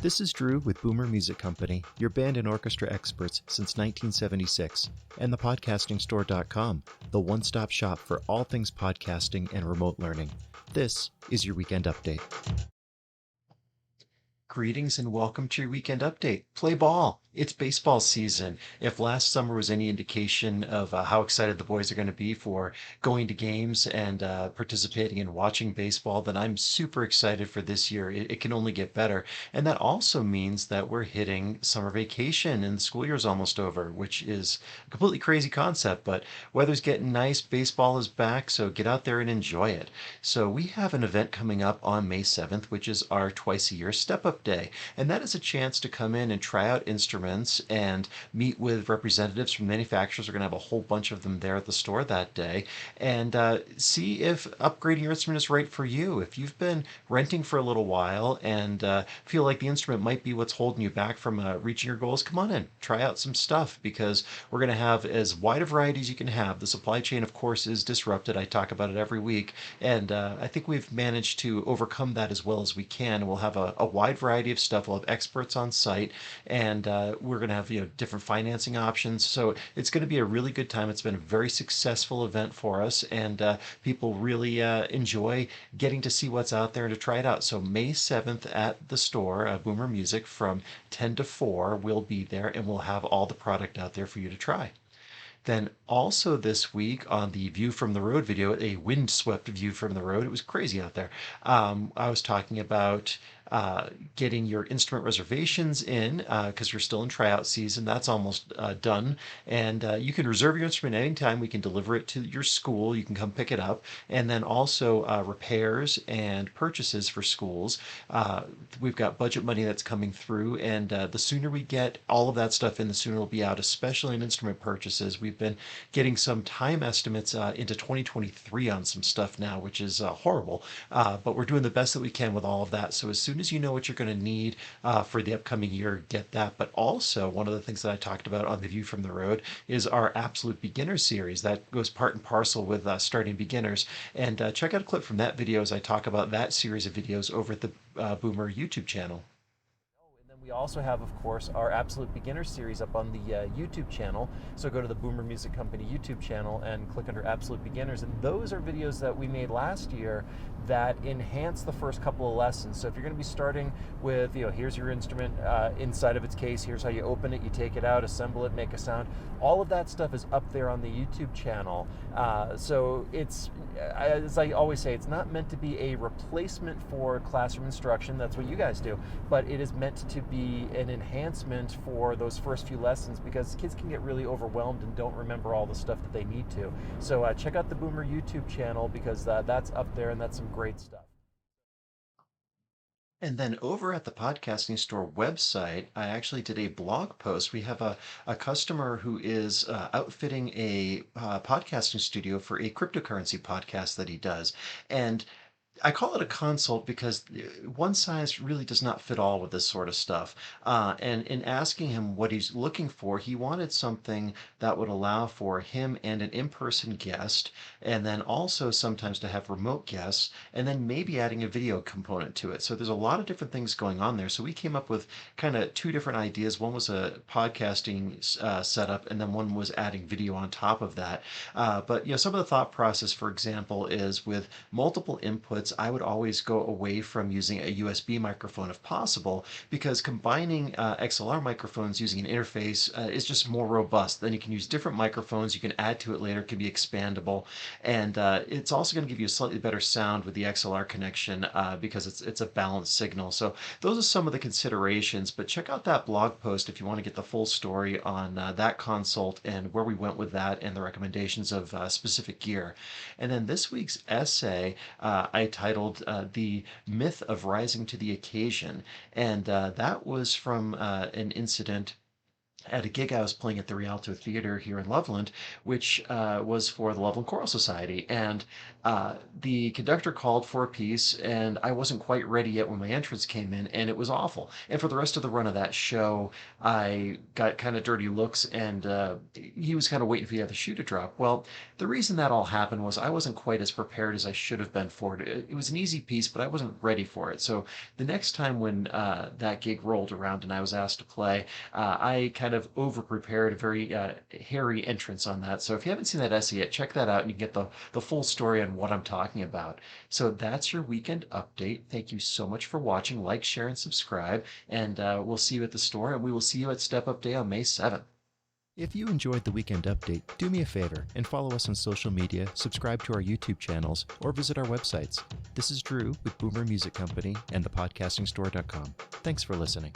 This is Drew with Boomer Music Company, your band and orchestra experts since 1976, and thepodcastingstore.com, the one-stop shop for all things podcasting and remote learning. This is your weekend update. Greetings and welcome to your weekend update. Play ball. It's baseball season. If last summer was any indication of how excited the boys are going to be for going to games and participating in watching baseball, then I'm super excited for this year. It can only get better. And that also means that we're hitting summer vacation and the school year is almost over, which is a completely crazy concept. But weather's getting nice, baseball is back, so get out there and enjoy it. So we have an event coming up on May 7th, which is our twice a year Step Up Day. And that is a chance to come in and try out instruments and meet with representatives from manufacturers. We're going to have a whole bunch of them there at the store that day and see if upgrading your instrument is right for you. If you've been renting for a little while and feel like the instrument might be what's holding you back from reaching your goals, come on in, try out some stuff because we're going to have as wide a variety as you can have. The supply chain, of course, is disrupted. I talk about it every week, and I think we've managed to overcome that as well as we can. We'll have a wide variety of stuff. We'll have experts on site, and we're going to have different financing options. So it's going to be a really good time. It's been a very successful event for us, and people really enjoy getting to see what's out there and to try it out. So May 7th at the store, Boomer Music, from 10 to 4, we'll be there, and we'll have all the product out there for you to try. Then also this week on the View from the Road video, a windswept view from the road, it was crazy out there. I was talking about getting your instrument reservations in because we're still in tryout season. That's almost done. And you can reserve your instrument anytime. We can deliver it to your school. You can come pick it up. And then also repairs and purchases for schools. We've got budget money that's coming through. And the sooner we get all of that stuff in, the sooner it'll be out, especially in instrument purchases. We've been getting some time estimates into 2023 on some stuff now, which is horrible. But we're doing the best that we can with all of that. So as soon as you know what you're going to need for the upcoming year, get that. But also, one of the things that I talked about on the View from the Road is our Absolute Beginner series. That goes part and parcel with starting beginners. And check out a clip from that video as I talk about that series of videos over at the Boomer YouTube channel. And then we also have, of course, our Absolute Beginner series up on the YouTube channel. So go to the Boomer Music Company YouTube channel and click under Absolute Beginners. And those are videos that we made last year that enhance the first couple of lessons. So if you're going to be starting with, here's your instrument inside of its case, here's how you open it, you take it out, assemble it, make a sound. All of that stuff is up there on the YouTube channel. So it's, as I always say, it's not meant to be a replacement for classroom instruction. That's what you guys do. But it is meant to be an enhancement for those first few lessons because kids can get really overwhelmed and don't remember all the stuff that they need to. So check out the Boomer YouTube channel because that's up there and that's some great stuff. And then over at the Podcasting Store website, I actually did a blog post. We have a customer who is outfitting a podcasting studio for a cryptocurrency podcast that he does. And I call it a consult because one size really does not fit all with this sort of stuff. And in asking him what he's looking for, he wanted something that would allow for him and an in-person guest, and then also sometimes to have remote guests, and then maybe adding a video component to it. So there's a lot of different things going on there. So we came up with kind of two different ideas. One was a podcasting setup, and then one was adding video on top of that. But some of the thought process, for example, is with multiple inputs, I would always go away from using a USB microphone if possible, because combining XLR microphones using an interface is just more robust. Then you can use different microphones, you can add to it later, it can be expandable, and it's also going to give you a slightly better sound with the XLR connection because it's a balanced signal. So those are some of the considerations, but check out that blog post if you want to get the full story on that consult and where we went with that and the recommendations of specific gear. And then this week's essay, I titled The Myth of Rising to the Occasion. And that was from an incident at a gig I was playing at the Rialto Theater here in Loveland, which was for the Loveland Choral Society. And the conductor called for a piece, and I wasn't quite ready yet when my entrance came in, and it was awful. And for the rest of the run of that show, I got kind of dirty looks, and he was kind of waiting for the other shoe to drop. Well, the reason that all happened was I wasn't quite as prepared as I should have been for it. It was an easy piece, but I wasn't ready for it. So the next time when that gig rolled around and I was asked to play, I kind of over prepared a very hairy entrance on that. So if you haven't seen that essay yet, check that out and you get the full story on what I'm talking about. So that's your weekend update. Thank you so much for watching. Like, share, and subscribe. And we'll see you at the store, and we will see you at Step Up Day on May 7th. If you enjoyed the Weekend Update, do me a favor and follow us on social media, subscribe to our YouTube channels, or visit our websites. This is Drew with Boomer Music Company and thepodcastingstore.com. Thanks for listening.